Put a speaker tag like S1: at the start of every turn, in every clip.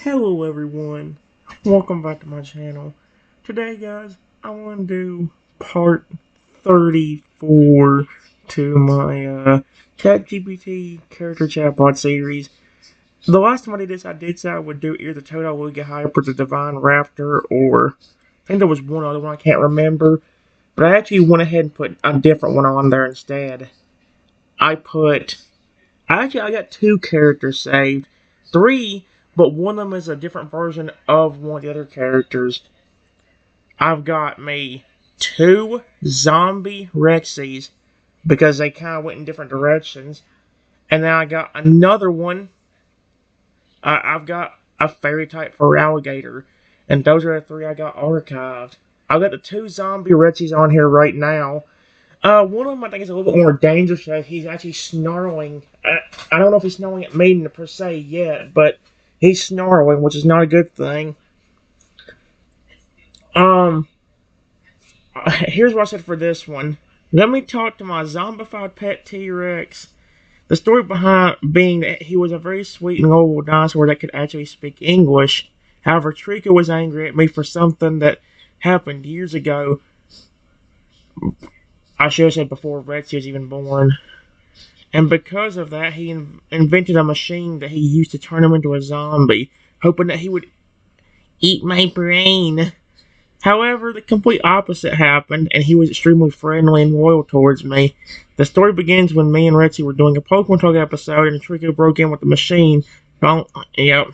S1: Hello everyone, welcome back to my channel. Today guys, I want to do part 34 to my ChatGPT character chatbot series. The last time I did this, I did say I would do either the Total Wooga Hyper, the Divine Raptor, or I think there was one other one I can't remember. But I actually went ahead and put a different one on there instead. I got two characters saved. Three, but one of them is a different version of one of the other characters. I've got me two zombie Rexies because they kind of went in different directions. And then I got another one. I've got a fairy type for alligator. And those are the three I got archived. I've got the two zombie Rexies on here right now. One of them I think is a little bit more dangerous. He's actually snarling. I don't know if he's snarling at me per se yet, but he's snarling, which is not a good thing. Here's what I said for this one. Let me talk to my zombified pet T-Rex. The story behind being that he was a very sweet and lovable dinosaur that could actually speak English. However, Trico was angry at me for something that happened years ago. I should have said before Rexy was even born. And because of that, he invented a machine that he used to turn him into a zombie, hoping that he would eat my brain. However, the complete opposite happened, and he was extremely friendly and loyal towards me. The story begins when me and Rexy were doing a Pokemon Talk episode, and Trico broke in with the machine. Yep.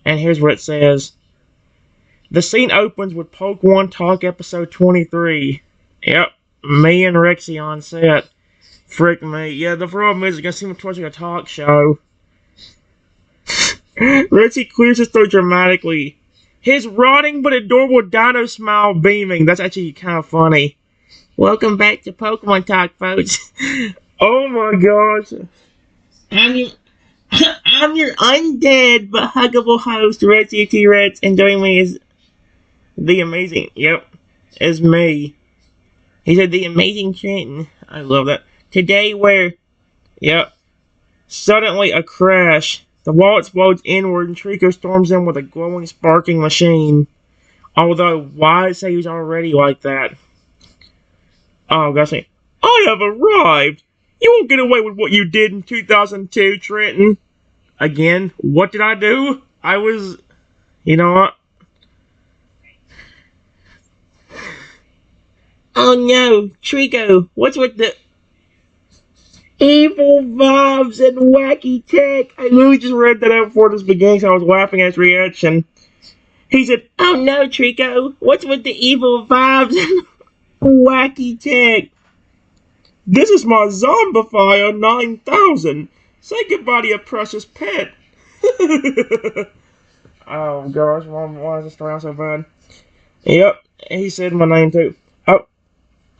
S1: And here's what it says. The scene opens with Pokemon Talk episode 23. Yep. Me and Rexy on set. Frick me. Yeah, the problem is it's gonna seem much like a talk show. Rexy clears his throat dramatically. His rotting but adorable dino smile beaming. That's actually kind of funny. Welcome back to Pokemon Talk, folks. Oh my gosh. I'm your undead but huggable host, Rexy T-Rex, and joining me is the amazing, is me. He said the amazing Trenton. I love that. Today suddenly a crash. The wall explodes inward and Trico storms in with a glowing, sparking machine. Although, why say he's already like that? Oh, gosh. I have arrived. You won't get away with what you did in 2002, Trenton. Again, what did I do? You know what? Oh no, Trico, what's with the evil vibes and wacky tech? I literally just read that out before this began, so I was laughing at his reaction. He said, oh no, Trico, what's with the evil vibes and wacky tech? This is my Zombifier 9000. Say goodbye to your precious pet. Oh gosh, why is this around so bad? Yep, he said my name too.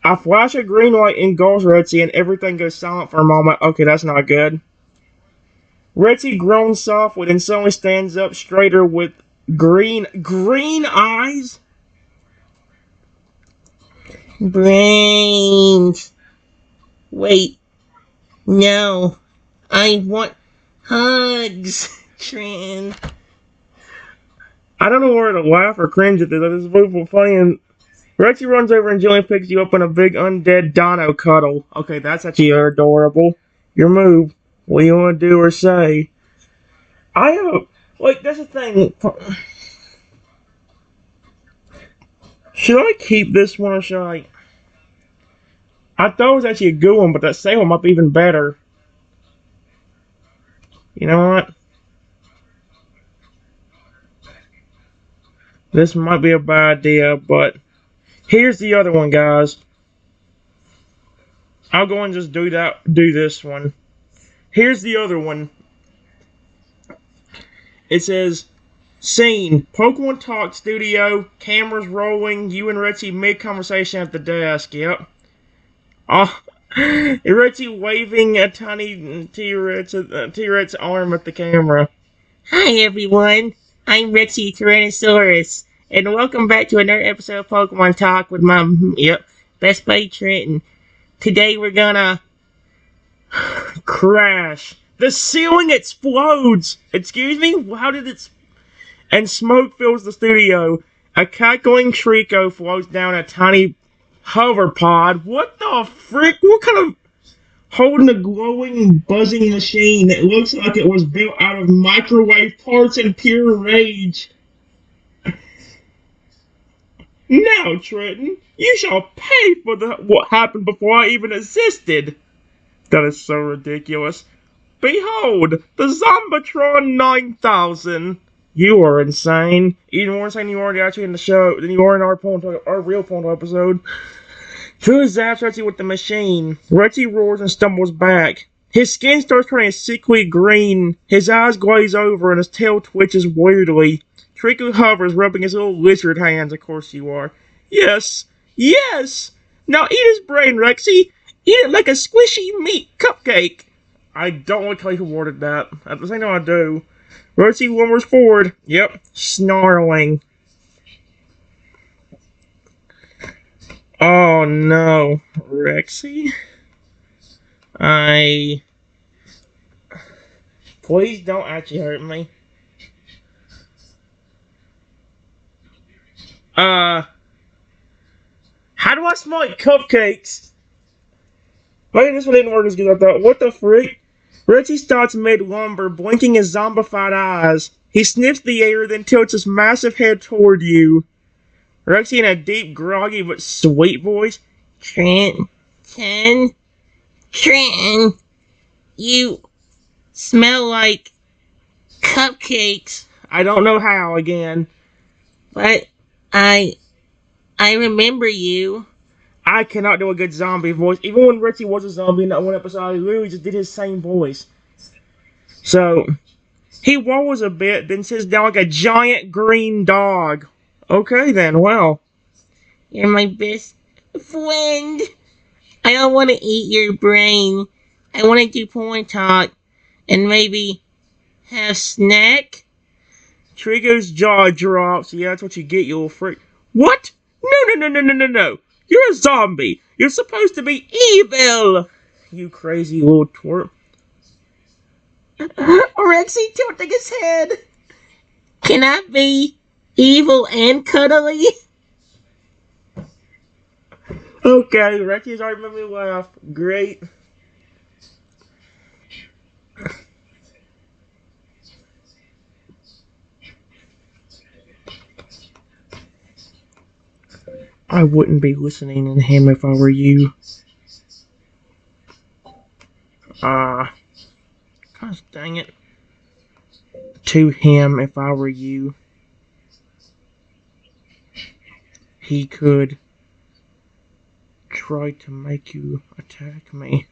S1: I flash a green light in Ghost Rexy and everything goes silent for a moment. Okay, that's not good. Rexy groans softly and suddenly stands up straighter with green eyes? Brains. Wait. No. I want hugs, Trin. I don't know where to laugh or cringe at this. It's very funny and Rexy runs over and gently picks you up in a big undead dino cuddle. Okay, that's actually adorable. Your move. What do you want to do or say? That's the thing. Should I keep this one or should I? I thought it was actually a good one, but that second one might be even better. You know what? This might be a bad idea, but here's the other one, guys. I'll go and just do this one. Here's the other one. It says, scene, Pokemon Talk studio, cameras rolling, you and Rexy mid-conversation at the desk, yep. Rexy waving a tiny T-Rex arm at the camera. Hi everyone, I'm Rexy Tyrannosaurus, and welcome back to another episode of Pokemon Talk with my, best buddy Trenton. Today we're gonna crash. The ceiling explodes! Excuse me? How did it... and smoke fills the studio. A cackling Trico floats down a tiny hover pod. What the frick? What kind of holding a glowing, buzzing machine that looks like it was built out of microwave parts in pure rage? Now, Trenton, you shall pay for what happened before I even existed. That is so ridiculous. Behold, the Zombatron 9000. You are insane. Even more insane than you are actually in the show than you are in our real porno episode. Drew zaps Retzi with the machine. Retzi roars and stumbles back. His skin starts turning a sickly green. His eyes glaze over and his tail twitches weirdly. Trico hovers, rubbing his little lizard hands. Of course you are. Yes. Yes! Now eat his brain, Rexy. Eat it like a squishy meat cupcake. I don't want to tell you who ordered that. At the same time I do. Rexy lumbers forward. Yep. Snarling. Oh no, Rexy? Please don't actually hurt me. How do I smell like cupcakes? Maybe this one didn't work as good as I thought. What the freak? Rexy stops mid-lumber, blinking his zombified eyes. He sniffs the air, then tilts his massive head toward you. Rexy in a deep, groggy, but sweet voice. Trenton, you smell like cupcakes. I don't know how again. But I remember you. I cannot do a good zombie voice. Even when Rexy was a zombie in that one episode, he literally just did his same voice. So, he wobbles a bit, then sits down like a giant green dog. Okay then, well. You're my best friend. I don't want to eat your brain. I want to do porn talk. And maybe have snack? Trico's jaw drops. Yeah, that's what you get, you little freak. What? No. You're a zombie. You're supposed to be evil. You crazy little twerp. Rexy tilting his head. Can I be evil and cuddly? Okay, Rexy's already made me laugh. Great. I wouldn't be listening to him if I were you. Gosh dang it. To him if I were you. He could try to make you attack me.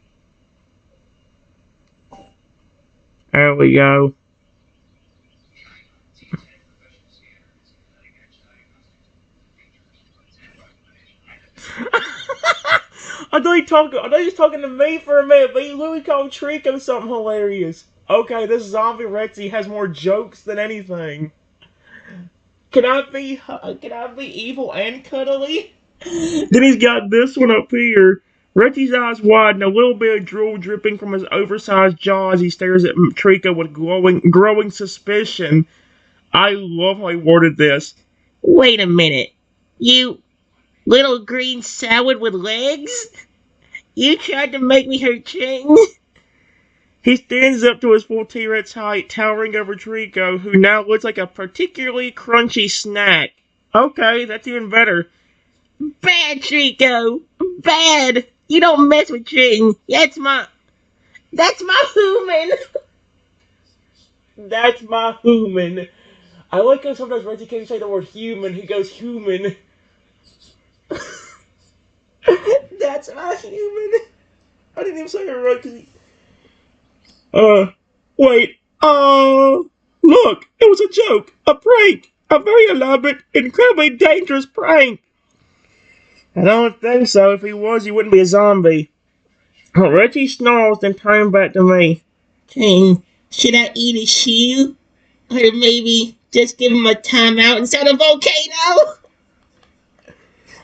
S1: There we go. I thought he was talking to me for a minute, but he literally called Trico something hilarious. Okay, this zombie Rexy has more jokes than anything. Can I be evil and cuddly? Then he's got this one up here. Rexy's eyes widen, a little bit of drool dripping from his oversized jaw as he stares at Trico with growing suspicion. I love how he worded this. Wait a minute. You little green salad with legs? You tried to make me hurt Ching? He stands up to his full T-Rex height, towering over Trico, who now looks like a particularly crunchy snack. Okay, that's even better. Bad, Trico! Bad! You don't mess with Ching. That's my human! That's my human. I like how sometimes Reggie can't say the word human, he goes human. That's my human. I didn't even say it right because wait. Look, it was a joke, a prank, a very elaborate, incredibly dangerous prank. I don't think so. If he was, he wouldn't be a zombie. Reggie snarls, then turns back to me. King, should I eat his shoe? Or maybe just give him a timeout instead of volcano?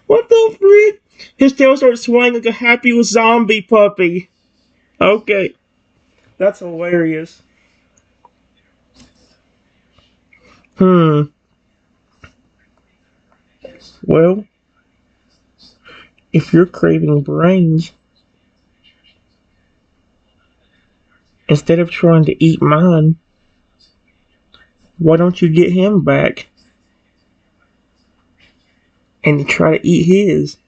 S1: What the freak? His tail starts swaying like a happy zombie puppy. Okay. That's hilarious. Hmm. Well, if you're craving brains, instead of trying to eat mine, why don't you get him back and try to eat his?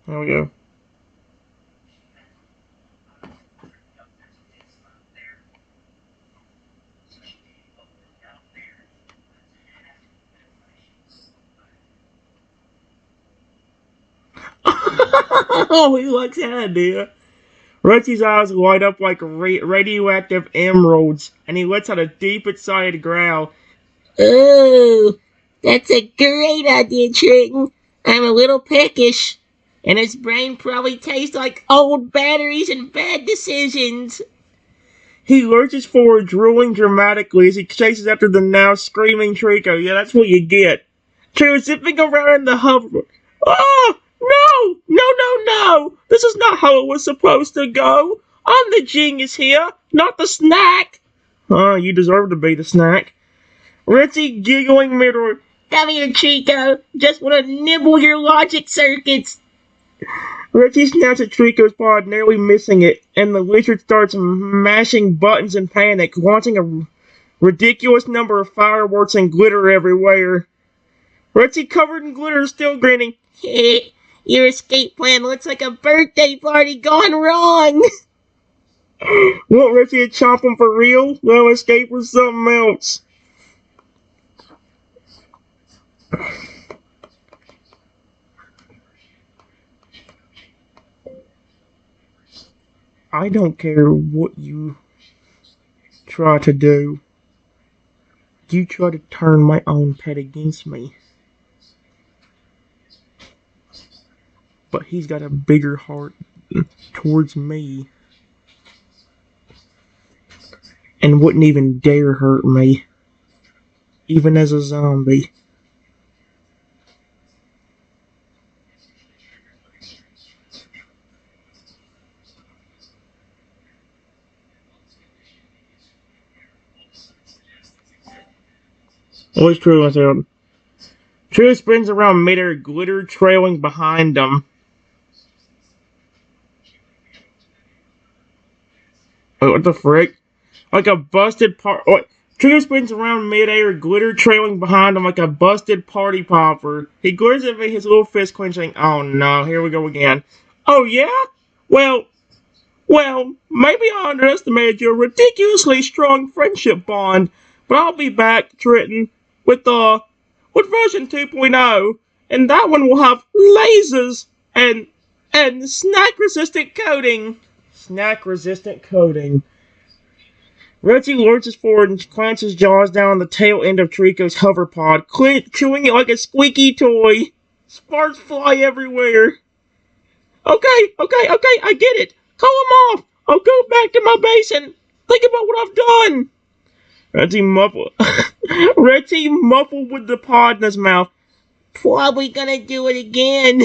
S1: There we go. Oh, he likes that idea. Reggie's eyes light up like radioactive emeralds, and he lets out a deep, excited growl. Oh, that's a great idea, Trenton. I'm a little peckish, and his brain probably tastes like old batteries and bad decisions. He lurches forward, drooling dramatically as he chases after the now screaming Trico. Yeah, that's what you get. Trico zipping around in the hover. Oh, no! No, no, no! This is not how it was supposed to go. I'm the genius here, not the snack. You deserve to be the snack. Ritzy giggling middle. Come here, Chico. Just want to nibble your logic circuits. Reggie snaps at Trico's pod, nearly missing it, and the lizard starts mashing buttons in panic, launching a ridiculous number of fireworks and glitter everywhere. Reggie, covered in glitter, is still grinning. Your escape plan looks like a birthday party gone wrong. Want Reggie to chomp him for real? Well, escape was something else. I don't care what you try to do. You try to turn my own pet against me. But he's got a bigger heart towards me and wouldn't even dare hurt me, even as a zombie. What's true with him? True spins around midair, glitter trailing behind him. What the frick? Like a busted part. Trigger spins around midair, glitter trailing behind him like a busted party popper. He glares at me, his little fist clenching. Oh no, here we go again. Oh yeah? Well, maybe I underestimated your ridiculously strong friendship bond, but I'll be back, Trenton, with version 2.0, and that one will have lasers and snack-resistant coating. Snack-resistant coating. Reggie lurches forward and clamps his jaws down on the tail end of Trico's hoverpod, chewing it like a squeaky toy. Sparks fly everywhere. Okay, I get it. Call him off. I'll go back to my base and think about what I've done. Reggie muffled with the pod in his mouth. Probably gonna do it again.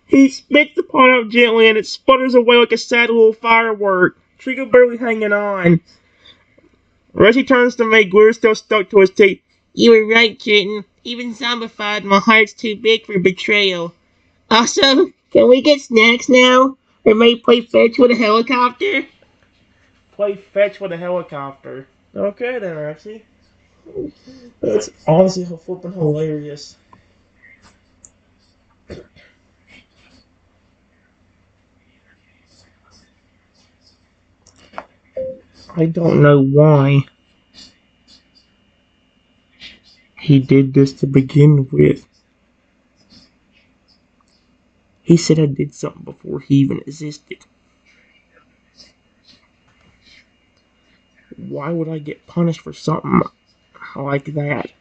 S1: He spits the pod out gently and it sputters away like a sad little firework. Trico barely hanging on. Reggie turns to me, glue still stuck to his teeth. You were right, Trenton. Even zombified, my heart's too big for betrayal. Also, can we get snacks now? Or maybe play fetch with a helicopter? Play fetch with a helicopter. Okay then, Rexy. That's honestly flipping hilarious. I don't know why he did this to begin with. He said I did something before he even existed. Why would I get punished for something like that?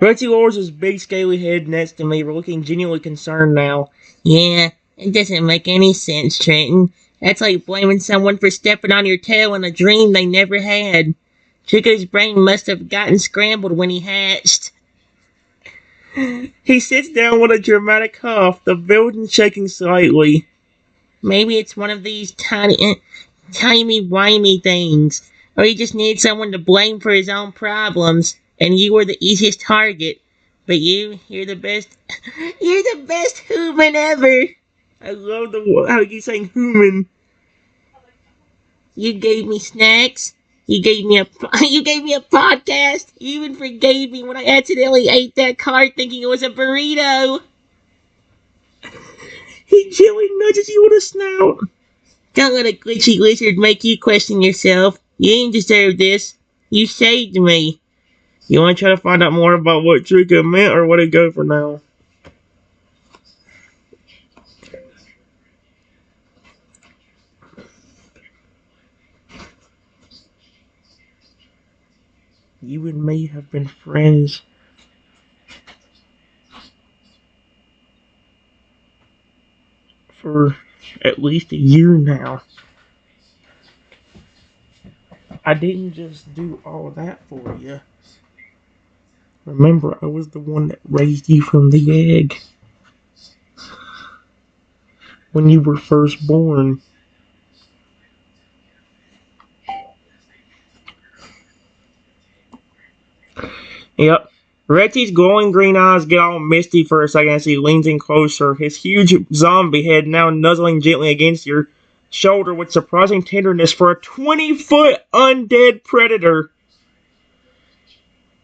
S1: Reggie lowers his big scaly head next to me, looking genuinely concerned now. Yeah, it doesn't make any sense, Trenton. That's like blaming someone for stepping on your tail in a dream they never had.
S2: Chico's brain must have gotten scrambled when he hatched.
S1: He sits down with a dramatic cough, the building shaking slightly.
S2: Maybe it's one of these timey-wimey things. Or he just needs someone to blame for his own problems. And you were the easiest target. But you're the best. You're the best human ever.
S1: I love how you saying human.
S2: You gave me snacks. You gave me a you gave me a podcast. You even forgave me when I accidentally ate that card thinking it was a burrito.
S1: He gently nudges you with a snout.
S2: Don't let a glitchy lizard make you question yourself. You didn't deserve this. You saved me.
S1: You want to try to find out more about what Trico meant, or what it go for now? You and me have been friends for at least a year now. I didn't just do all that for you. Remember, I was the one that raised you from the egg when you were first born. Yep. Rexy's glowing green eyes get all misty for a second as he leans in closer, his huge zombie head now nuzzling gently against your shoulder with surprising tenderness for a 20-foot undead predator.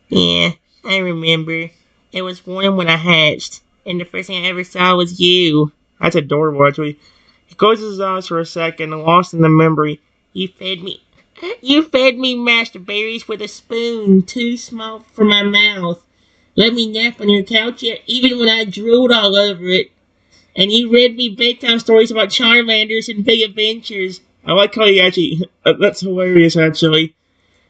S2: Yeah, I remember. It was born when I hatched, and the first thing I ever saw was you.
S1: That's adorable, actually. He closes his eyes for a second, lost in the memory.
S2: You fed me. You fed me mashed berries with a spoon too small for my mouth. Let me nap on your couch even when I drooled all over it. And you read me bedtime stories about Charmanders and big adventures.
S1: I like how he actually. That's hilarious, actually.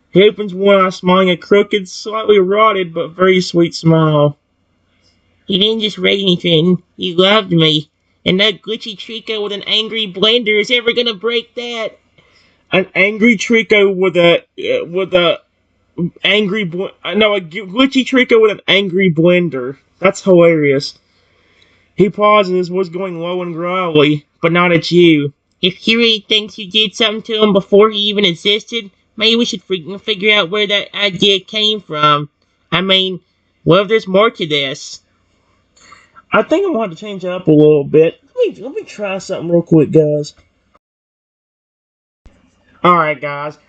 S1: He opens one eye, smiling a crooked, slightly rotted, but very sweet smile.
S2: You didn't just read anything. You loved me. And that glitchy Trico with an angry blender is ever gonna break that.
S1: An angry Trico with a angry no, a glitchy Trico with an angry blender. That's hilarious. He pauses, his voice going low and growly, but not at you.
S2: If he really thinks you did something to him before he even existed, maybe we should figure out where that idea came from. I mean, what if there's more to this?
S1: I think I'm going to change it up a little bit. Let me try something real quick, guys. Alright, guys.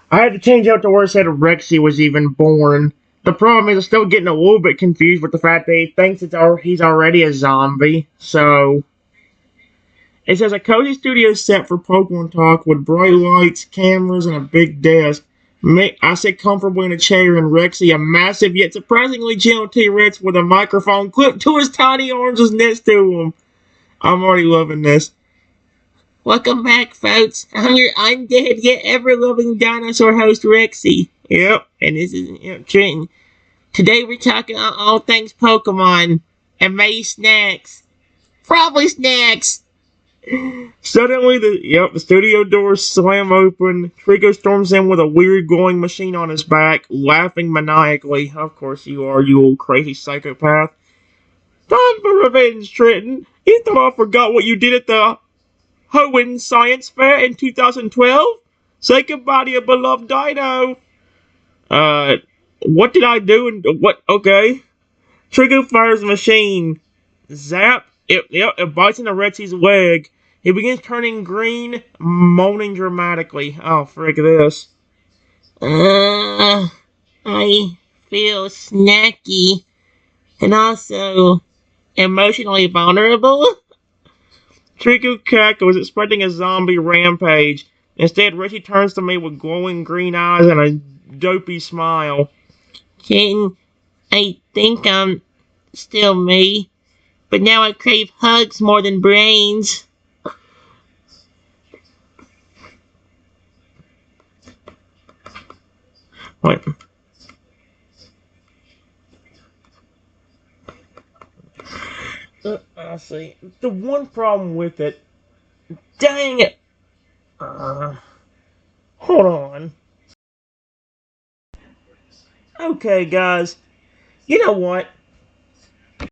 S1: I had to change out to where it said Rexy was even born. The problem is I'm still getting a little bit confused with the fact that he thinks he's already a zombie. So, it says a cozy studio set for Pokemon Talk with bright lights, cameras, and a big desk. I sit comfortably in a chair, and Rexy, a massive yet surprisingly gentle T-Rex with a microphone clipped to his tiny arms, is next to him. I'm already loving this.
S2: Welcome back, folks. I'm your undead yet ever-loving dinosaur host, Rexy.
S1: Yep.
S2: And this is Trenton. Today we're talking about all things Pokemon and maybe snacks. Probably snacks.
S1: Suddenly, the studio doors slam open. Trico storms in with a weird glowing machine on his back, laughing maniacally. Of course you are, you old crazy psychopath. Time for revenge, Trenton. You thought I forgot what you did at the Hoenn Science Fair in 2012? Say goodbye to your beloved dino. What did I do and what? Okay. Trico fires the machine. Zap. It bites into Rexy's leg. He begins turning green, moaning dramatically. Oh, frick this.
S2: I feel snacky and also emotionally vulnerable.
S1: Trico cackles, expecting a zombie rampage. Instead, Rexy turns to me with glowing green eyes and a dopey smile.
S2: Kitten, I think I'm still me, but now I crave hugs more than brains.
S1: Wait. I see. The one problem with it. Dang it! Hold on. Okay, guys, you know what?